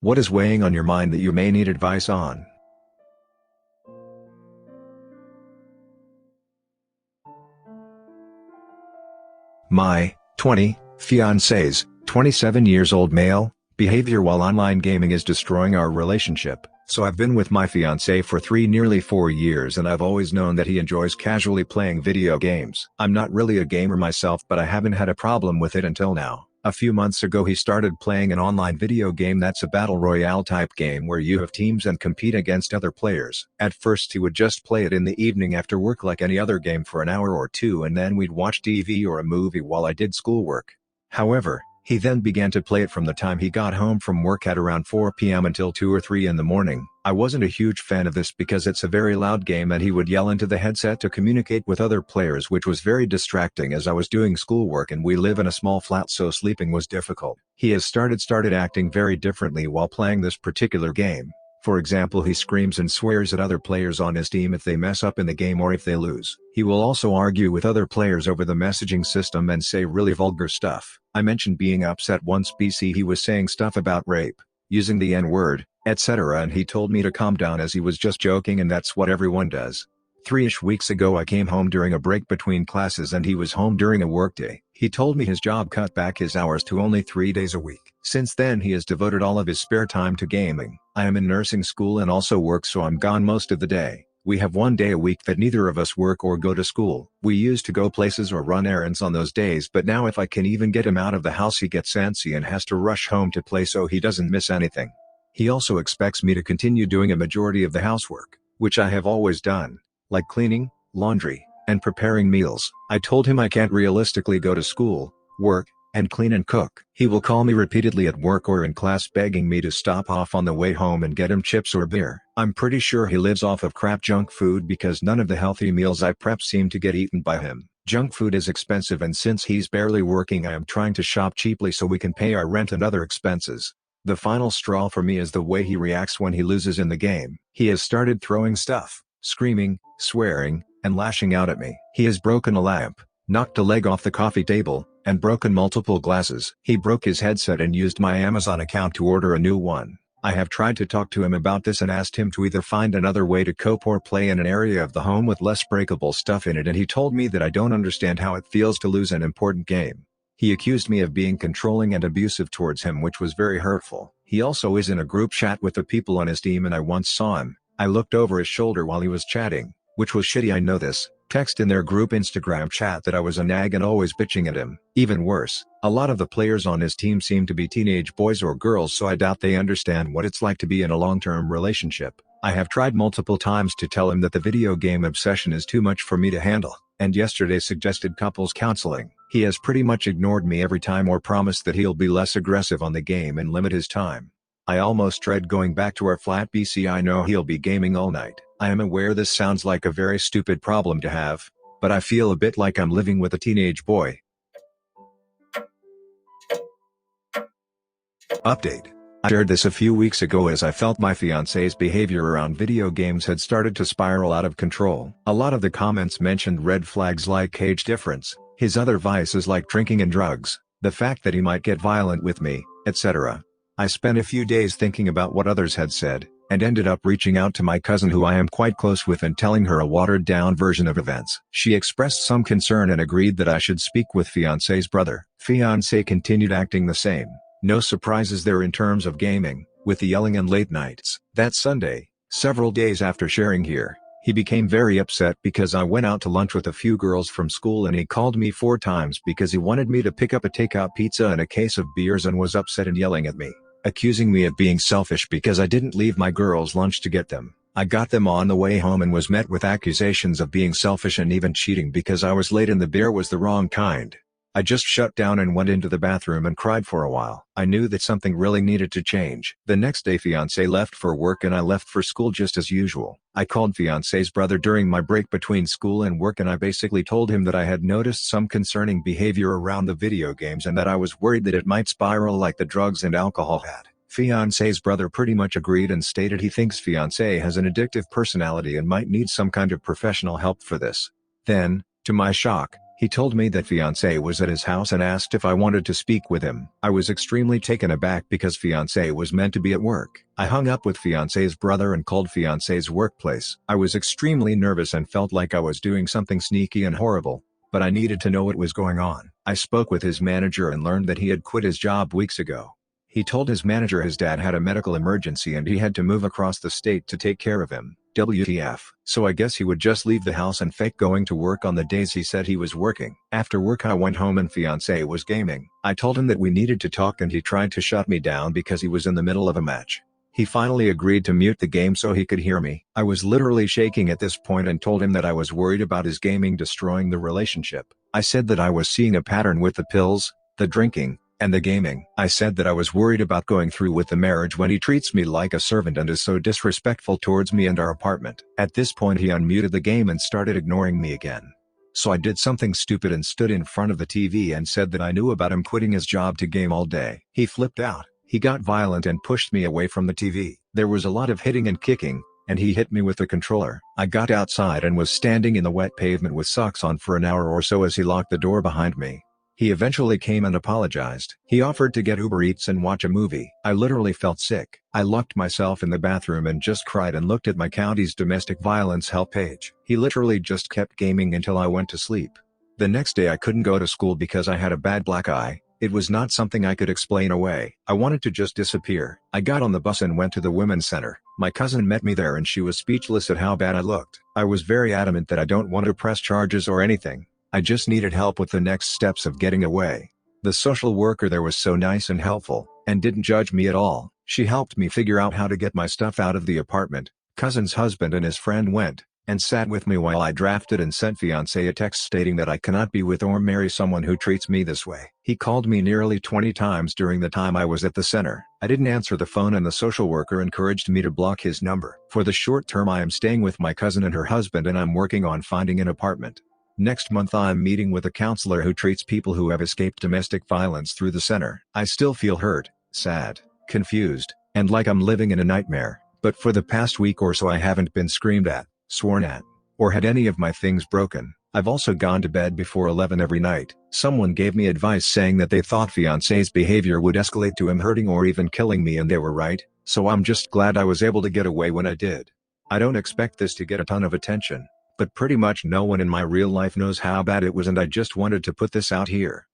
What is weighing on your mind that you may need advice on? My 20 fiancé's 27 years old male behavior while online gaming is destroying our relationship. So I've been with my fiancé for nearly 4 years, and I've always known that he enjoys casually playing video games. I'm not really a gamer myself, but I haven't had a problem with it until now. A few months ago he started playing an online video game that's a battle royale type game where you have teams and compete against other players. At first he would just play it in the evening after work like any other game for an hour or two, and then we'd watch TV or a movie while I did schoolwork. However, he then began to play it from the time he got home from work at around 4 p.m. until 2 or 3 in the morning. I wasn't a huge fan of this because it's a very loud game and he would yell into the headset to communicate with other players, which was very distracting as I was doing schoolwork and we live in a small flat, so sleeping was difficult. He has started acting very differently while playing this particular game. For example, he screams and swears at other players on his team if they mess up in the game or if they lose. He will also argue with other players over the messaging system and say really vulgar stuff. I mentioned being upset once because he was saying stuff about rape, using the N-word, etc., and he told me to calm down as he was just joking, and that's what everyone does. 3-ish weeks ago I came home during a break between classes and he was home during a workday. He told me his job cut back his hours to only 3 days a week. Since then he has devoted all of his spare time to gaming. I am in nursing school and also work, so I'm gone most of the day. We have one day a week that neither of us work or go to school. We used to go places or run errands on those days, but now if I can even get him out of the house he gets antsy and has to rush home to play so he doesn't miss anything. He also expects me to continue doing a majority of the housework, which I have always done, like cleaning, laundry, and preparing meals. I told him I can't realistically go to school, work, and clean and cook. He will call me repeatedly at work or in class begging me to stop off on the way home and get him chips or beer. I'm pretty sure he lives off of crap junk food because none of the healthy meals I prep seem to get eaten by him. Junk food is expensive, and since he's barely working I am trying to shop cheaply so we can pay our rent and other expenses. The final straw for me is the way he reacts when he loses in the game. He has started throwing stuff, screaming, swearing, and lashing out at me. He has broken a lamp, knocked a leg off the coffee table, and broken multiple glasses. He broke his headset and used my Amazon account to order a new one. I have tried to talk to him about this and asked him to either find another way to cope or play in an area of the home with less breakable stuff in it, and he told me that I don't understand how it feels to lose an important game. He accused me of being controlling and abusive towards him, which was very hurtful. He also is in a group chat with the people on his team, and I once saw him. I looked over his shoulder while he was chatting, which was shitty, I know this. Text in their group Instagram chat that I was a nag and always bitching at him. Even worse, a lot of the players on his team seem to be teenage boys or girls, so I doubt they understand what it's like to be in a long-term relationship. I have tried multiple times to tell him that the video game obsession is too much for me to handle, and yesterday suggested couples counseling. He has pretty much ignored me every time or promised that he'll be less aggressive on the game and limit his time. I almost dread going back to our flat BC. I know he'll be gaming all night. I am aware this sounds like a very stupid problem to have, but I feel a bit like I'm living with a teenage boy. Update. I shared this a few weeks ago as I felt my fiancé's behavior around video games had started to spiral out of control. A lot of the comments mentioned red flags like age difference, his other vices like drinking and drugs, the fact that he might get violent with me, etc. I spent a few days thinking about what others had said, and ended up reaching out to my cousin who I am quite close with and telling her a watered-down version of events. She expressed some concern and agreed that I should speak with fiancé's brother. Fiancé continued acting the same. No surprises there in terms of gaming, with the yelling and late nights. That Sunday, several days after sharing here, he became very upset because I went out to lunch with a few girls from school and he called me 4 times because he wanted me to pick up a takeout pizza and a case of beers and was upset and yelling at me, accusing me of being selfish because I didn't leave my girls' lunch to get them. I got them on the way home and was met with accusations of being selfish and even cheating because I was late and the beer was the wrong kind. I just shut down and went into the bathroom and cried for a while. I knew that something really needed to change. The next day fiancé left for work and I left for school just as usual. I called fiancé's brother during my break between school and work and I basically told him that I had noticed some concerning behavior around the video games and that I was worried that it might spiral like the drugs and alcohol had. Fiancé's brother pretty much agreed and stated he thinks fiancé has an addictive personality and might need some kind of professional help for this. Then, to my shock, He told me that fiancé was at his house and asked if I wanted to speak with him. I was extremely taken aback because fiancé was meant to be at work. I hung up with fiancé's brother and called fiancé's workplace. I was extremely nervous and felt like I was doing something sneaky and horrible, but I needed to know what was going on. I spoke with his manager and learned that he had quit his job weeks ago. He told his manager his dad had a medical emergency and he had to move across the state to take care of him. WTF. So I guess he would just leave the house and fake going to work on the days he said he was working. After work I went home and fiancé was gaming. I told him that we needed to talk and he tried to shut me down because he was in the middle of a match. He finally agreed to mute the game so he could hear me. I was literally shaking at this point and told him that I was worried about his gaming destroying the relationship. I said that I was seeing a pattern with the pills, the drinking, and the gaming. I said that I was worried about going through with the marriage when he treats me like a servant and is so disrespectful towards me and our apartment. At this point he unmuted the game and started ignoring me again. So I did something stupid and stood in front of the TV and said that I knew about him quitting his job to game all day. He flipped out. He got violent and pushed me away from the TV. There was a lot of hitting and kicking, and he hit me with the controller. I got outside and was standing in the wet pavement with socks on for an hour or so as he locked the door behind me. He eventually came and apologized. He offered to get Uber Eats and watch a movie. I literally felt sick. I locked myself in the bathroom and just cried and looked at my county's domestic violence help page. He literally just kept gaming until I went to sleep. The next day I couldn't go to school because I had a bad black eye. It was not something I could explain away. I wanted to just disappear. I got on the bus and went to the women's center. My cousin met me there and she was speechless at how bad I looked. I was very adamant that I don't want to press charges or anything. I just needed help with the next steps of getting away. The social worker there was so nice and helpful, and didn't judge me at all. She helped me figure out how to get my stuff out of the apartment. Cousin's husband and his friend went and sat with me while I drafted and sent fiancé a text stating that I cannot be with or marry someone who treats me this way. He called me nearly 20 times during the time I was at the center. I didn't answer the phone and the social worker encouraged me to block his number. For the short term I am staying with my cousin and her husband and I'm working on finding an apartment. Next month I'm meeting with a counselor who treats people who have escaped domestic violence through the center. I still feel hurt, sad, confused, and like I'm living in a nightmare, but for the past week or so I haven't been screamed at, sworn at, or had any of my things broken. I've also gone to bed before 11 every night. Someone gave me advice saying that they thought fiancé's behavior would escalate to him hurting or even killing me and they were right, so I'm just glad I was able to get away when I did. I don't expect this to get a ton of attention, but pretty much no one in my real life knows how bad it was and I just wanted to put this out here.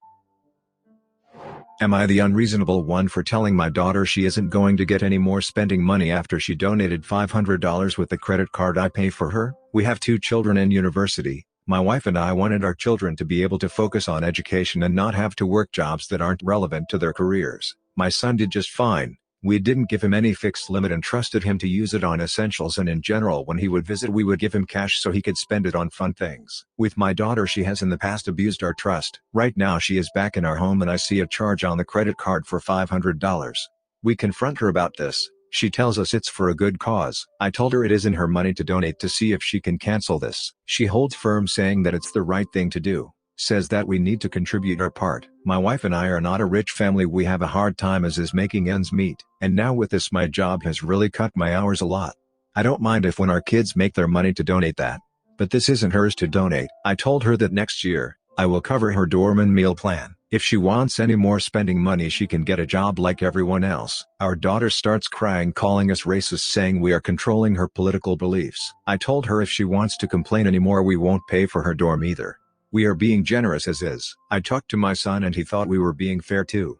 Am I the unreasonable one for telling my daughter she isn't going to get any more spending money after she donated $500 with the credit card I pay for her? We have 2 children in university. My wife and I wanted our children to be able to focus on education and not have to work jobs that aren't relevant to their careers. My son did just fine. We didn't give him any fixed limit and trusted him to use it on essentials, and in general when he would visit we would give him cash so he could spend it on fun things. With my daughter, she has in the past abused our trust. Right now she is back in our home and I see a charge on the credit card for $500. We confront her about this. She tells us it's for a good cause. I told her it isn't her money to donate to see if she can cancel this. She holds firm saying that it's the right thing to do. Says that we need to contribute our part. My wife and I are not a rich family, we have a hard time as is making ends meet, and now with this my job has really cut my hours a lot. I don't mind if when our kids make their money to donate that, but this isn't hers to donate. I told her that next year, I will cover her dorm and meal plan. If she wants any more spending money she can get a job like everyone else. Our daughter starts crying, calling us racist, saying we are controlling her political beliefs. I told her if she wants to complain anymore we won't pay for her dorm either. We are being generous as is. I talked to my son and he thought we were being fair too.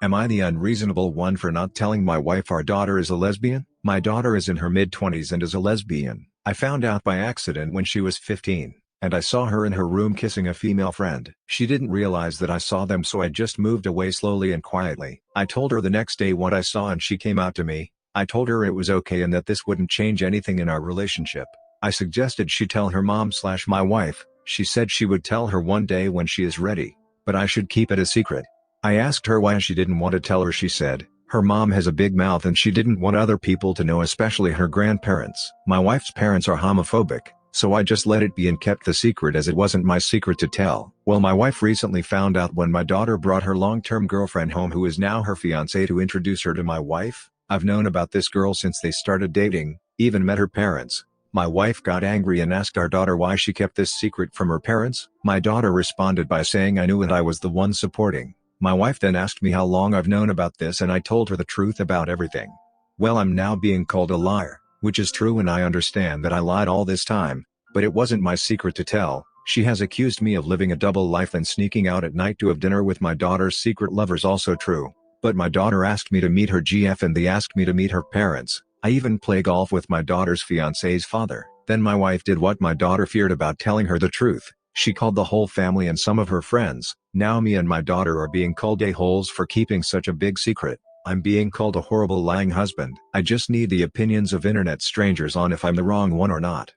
Am I the unreasonable one for not telling my wife our daughter is a lesbian? My daughter is in her mid-20s and is a lesbian. I found out by accident when she was 15, and I saw her in her room kissing a female friend. She didn't realize that I saw them, so I just moved away slowly and quietly. I told her the next day what I saw and she came out to me. I told her it was okay and that this wouldn't change anything in our relationship. I suggested she tell her mom/my wife. She said she would tell her one day when she is ready, but I should keep it a secret. I asked her why she didn't want to tell her. She said, her mom has a big mouth and she didn't want other people to know, especially her grandparents. My wife's parents are homophobic, so I just let it be and kept the secret as it wasn't my secret to tell. Well, my wife recently found out when my daughter brought her long-term girlfriend home, who is now her fiancé, to introduce her to my wife. I've known about this girl since they started dating, even met her parents. My wife got angry and asked our daughter why she kept this secret from her parents. My daughter responded by saying I knew and I was the one supporting. My wife then asked me how long I've known about this and I told her the truth about everything. Well, I'm now being called a liar, which is true and I understand that I lied all this time, but it wasn't my secret to tell. She has accused me of living a double life and sneaking out at night to have dinner with my daughter's secret lovers, also true. But my daughter asked me to meet her GF and they asked me to meet her parents. I even play golf with my daughter's fiance's father. Then my wife did what my daughter feared about telling her the truth. She called the whole family and some of her friends. Now me and my daughter are being called a-holes for keeping such a big secret. I'm being called a horrible lying husband. I just need the opinions of internet strangers on if I'm the wrong one or not.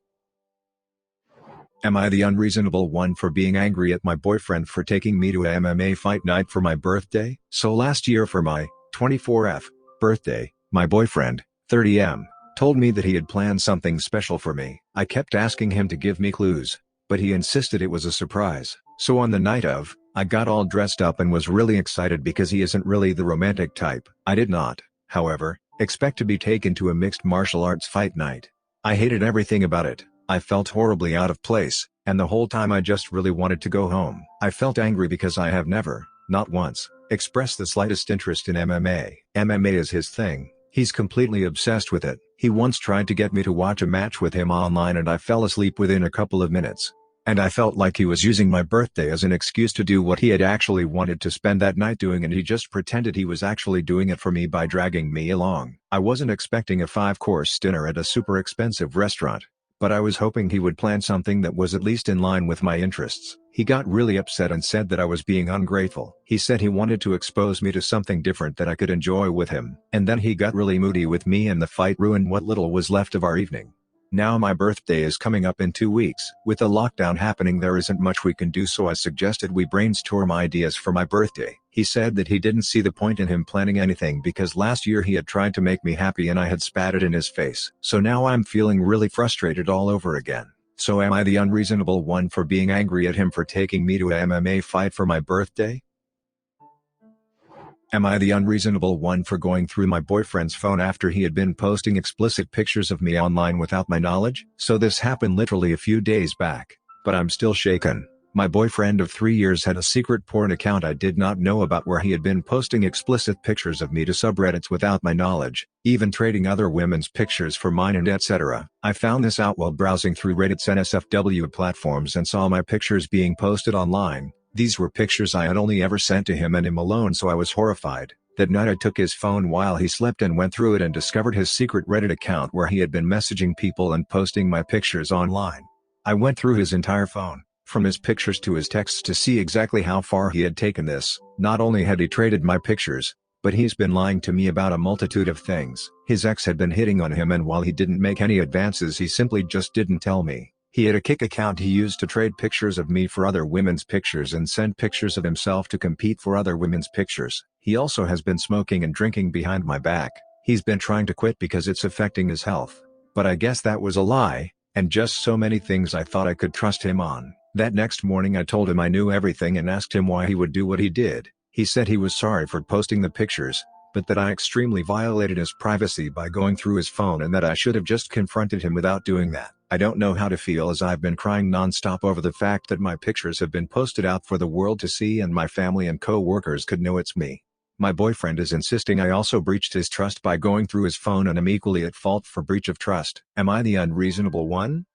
Am I the unreasonable one for being angry at my boyfriend for taking me to a MMA fight night for my birthday? So last year for my 24th birthday, my boyfriend, 30M, told me that he had planned something special for me. I kept asking him to give me clues, but he insisted it was a surprise. So on the night of, I got all dressed up and was really excited because he isn't really the romantic type. I did not, however, expect to be taken to a mixed martial arts fight night. I hated everything about it. I felt horribly out of place, and the whole time I just really wanted to go home. I felt angry because I have never, not once, expressed the slightest interest in MMA. MMA is his thing. He's completely obsessed with it. He once tried to get me to watch a match with him online and I fell asleep within a couple of minutes. And I felt like he was using my birthday as an excuse to do what he had actually wanted to spend that night doing, and he just pretended he was actually doing it for me by dragging me along. I wasn't expecting a 5-course dinner at a super expensive restaurant, but I was hoping he would plan something that was at least in line with my interests. He got really upset and said that I was being ungrateful. He said he wanted to expose me to something different that I could enjoy with him. And then he got really moody with me and the fight ruined what little was left of our evening. Now my birthday is coming up in 2 weeks. With the lockdown happening, there isn't much we can do, so I suggested we brainstorm ideas for my birthday. He said that he didn't see the point in him planning anything because last year he had tried to make me happy and I had spat it in his face. So now I'm feeling really frustrated all over again. So am I the unreasonable one for being angry at him for taking me to a MMA fight for my birthday? Am I the unreasonable one for going through my boyfriend's phone after he had been posting explicit pictures of me online without my knowledge? So this happened literally a few days back, but I'm still shaken. My boyfriend of 3 years had a secret porn account I did not know about where he had been posting explicit pictures of me to subreddits without my knowledge, even trading other women's pictures for mine and etc. I found this out while browsing through Reddit's NSFW platforms and saw my pictures being posted online. These were pictures I had only ever sent to him and him alone, so I was horrified. That night I took his phone while he slept and went through it and discovered his secret Reddit account where he had been messaging people and posting my pictures online. I went through his entire phone, from his pictures to his texts, to see exactly how far he had taken this. Not only had he traded my pictures, but he's been lying to me about a multitude of things. His ex had been hitting on him, and while he didn't make any advances, he simply just didn't tell me. He had a Kik account he used to trade pictures of me for other women's pictures and send pictures of himself to compete for other women's pictures. He also has been smoking and drinking behind my back. He's been trying to quit because it's affecting his health. But I guess that was a lie, and just so many things I thought I could trust him on. That next morning I told him I knew everything and asked him why he would do what he did. He said he was sorry for posting the pictures, but that I extremely violated his privacy by going through his phone and that I should have just confronted him without doing that. I don't know how to feel, as I've been crying nonstop over the fact that my pictures have been posted out for the world to see and my family and co-workers could know it's me. My boyfriend is insisting I also breached his trust by going through his phone and am equally at fault for breach of trust. Am I the unreasonable one?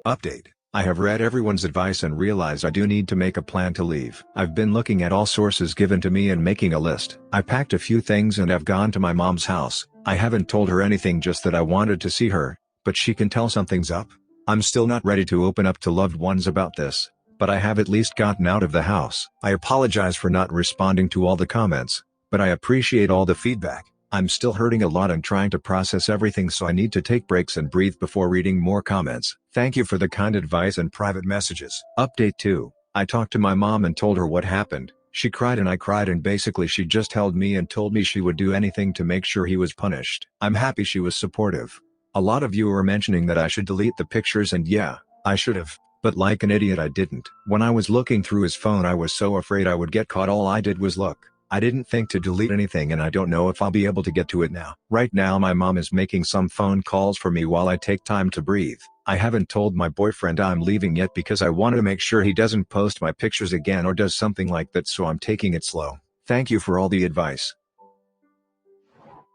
Update. I have read everyone's advice and realize I do need to make a plan to leave. I've been looking at all sources given to me and making a list. I packed a few things and have gone to my mom's house. I haven't told her anything, just that I wanted to see her, but she can tell something's up. I'm still not ready to open up to loved ones about this, but I have at least gotten out of the house. I apologize for not responding to all the comments, but I appreciate all the feedback. I'm still hurting a lot and trying to process everything, so I need to take breaks and breathe before reading more comments. Thank you for the kind advice and private messages. Update 2. I talked to my mom and told her what happened. She cried and I cried, and basically she just held me and told me she would do anything to make sure he was punished. I'm happy she was supportive. A lot of you are mentioning that I should delete the pictures, and yeah, I should have, but like an idiot I didn't. When I was looking through his phone I was so afraid I would get caught, all I did was look. I didn't think to delete anything and I don't know if I'll be able to get to it now. Right now my mom is making some phone calls for me while I take time to breathe. I haven't told my boyfriend I'm leaving yet because I want to make sure he doesn't post my pictures again or does something like that, so I'm taking it slow. Thank you for all the advice.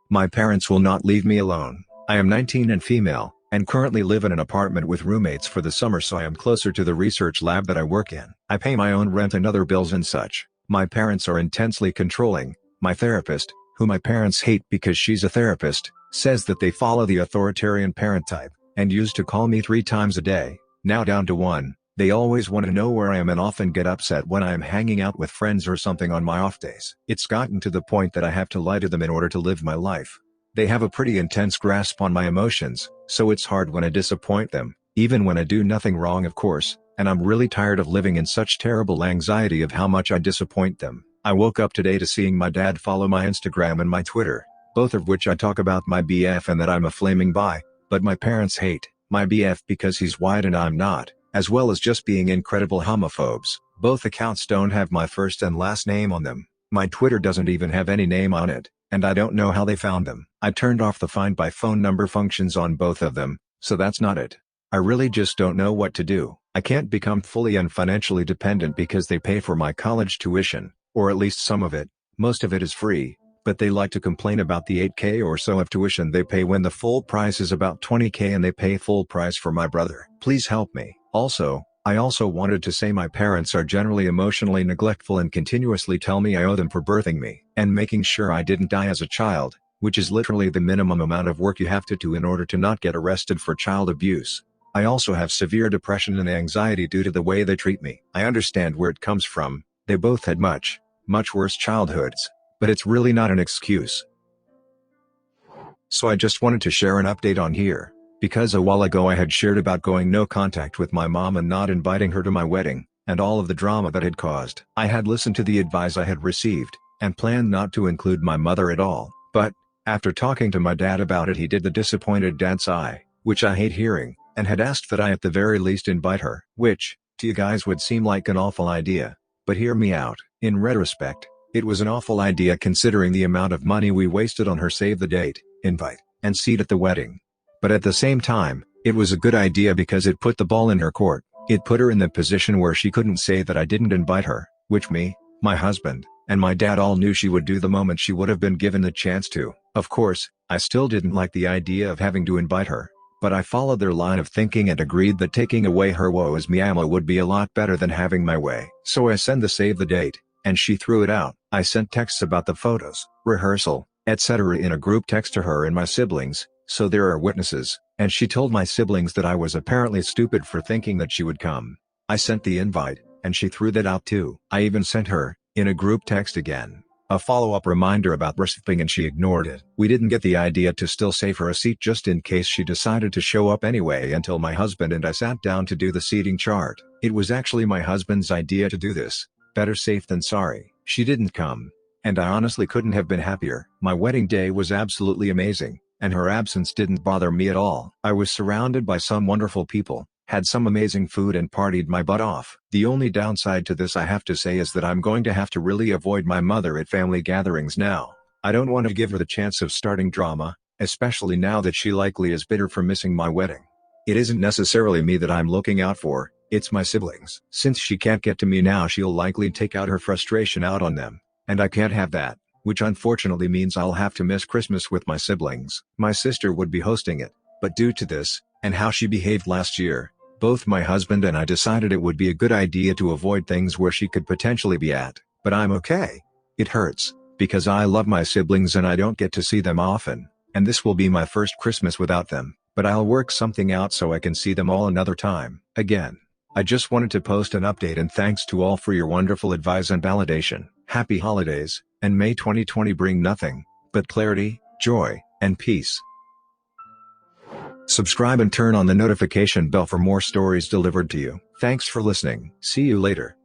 My parents will not leave me alone. I am 19 and female, and currently live in an apartment with roommates for the summer, so I am closer to the research lab that I work in. I pay my own rent and other bills and such. My parents are intensely controlling. My therapist, who my parents hate because she's a therapist, says that they follow the authoritarian parent type, and used to call me 3 times a day, now down to 1. They always want to know where I am and often get upset when I am hanging out with friends or something on my off days. It's gotten to the point that I have to lie to them in order to live my life. They have a pretty intense grasp on my emotions, so it's hard when I disappoint them, even when I do nothing wrong of course, and I'm really tired of living in such terrible anxiety of how much I disappoint them. I woke up today to seeing my dad follow my Instagram and my Twitter, both of which I talk about my BF and that I'm a flaming bi, but my parents hate my BF because he's white and I'm not, as well as just being incredible homophobes. Both accounts don't have my first and last name on them. My Twitter doesn't even have any name on it, and I don't know how they found them. I turned off the find by phone number functions on both of them, so that's not it. I really just don't know what to do. I can't become fully and financially dependent because they pay for my college tuition, or at least some of it. Most of it is free, but they like to complain about the $8K or so of tuition they pay when the full price is about $20K and they pay full price for my brother. Please help me. I also wanted to say my parents are generally emotionally neglectful and continuously tell me I owe them for birthing me and making sure I didn't die as a child, which is literally the minimum amount of work you have to do in order to not get arrested for child abuse. I also have severe depression and anxiety due to the way they treat me. I understand where it comes from. They both had much worse childhoods, but it's really not an excuse. So I just wanted to share an update on here. Because a while ago I had shared about going no contact with my mom and not inviting her to my wedding, and all of the drama that had caused. I had listened to the advice I had received, and planned not to include my mother at all, but, after talking to my dad about it, he did the disappointed dad sigh, which I hate hearing, and had asked that I at the very least invite her, which, to you guys would seem like an awful idea. But hear me out. In retrospect, it was an awful idea considering the amount of money we wasted on her save the date, invite, and seat at the wedding. But at the same time, it was a good idea because it put the ball in her court. It put her in the position where she couldn't say that I didn't invite her, which me, my husband, and my dad all knew she would do the moment she would have been given the chance to. Of course, I still didn't like the idea of having to invite her, but I followed their line of thinking and agreed that taking away her woe is me ammo would be a lot better than having my way. So I sent the save the date, and she threw it out. I sent texts about the photos, rehearsal, etc. in a group text to her and my siblings, so there are witnesses, and she told my siblings that I was apparently stupid for thinking that she would come. I sent the invite, and she threw that out too. I even sent her, in a group text again, a follow-up reminder about RSVPing and she ignored it. We didn't get the idea to still save her a seat just in case she decided to show up anyway until my husband and I sat down to do the seating chart. It was actually my husband's idea to do this. Better safe than sorry. She didn't come, and I honestly couldn't have been happier. My wedding day was absolutely amazing, and her absence didn't bother me at all. I was surrounded by some wonderful people, had some amazing food and partied my butt off. The only downside to this I have to say is that I'm going to have to really avoid my mother at family gatherings now. I don't want to give her the chance of starting drama, especially now that she likely is bitter for missing my wedding. It isn't necessarily me that I'm looking out for, it's my siblings. Since she can't get to me now, she'll likely take out her frustration out on them, and I can't have that, which unfortunately means I'll have to miss Christmas with my siblings. My sister would be hosting it, but due to this, and how she behaved last year, both my husband and I decided it would be a good idea to avoid things where she could potentially be at. But I'm okay. It hurts, because I love my siblings and I don't get to see them often, and this will be my first Christmas without them, but I'll work something out so I can see them all another time. Again, I just wanted to post an update and thanks to all for your wonderful advice and validation. Happy holidays, and may 2020 bring nothing but clarity, joy, and peace. Subscribe and turn on the notification bell for more stories delivered to you. Thanks for listening. See you later.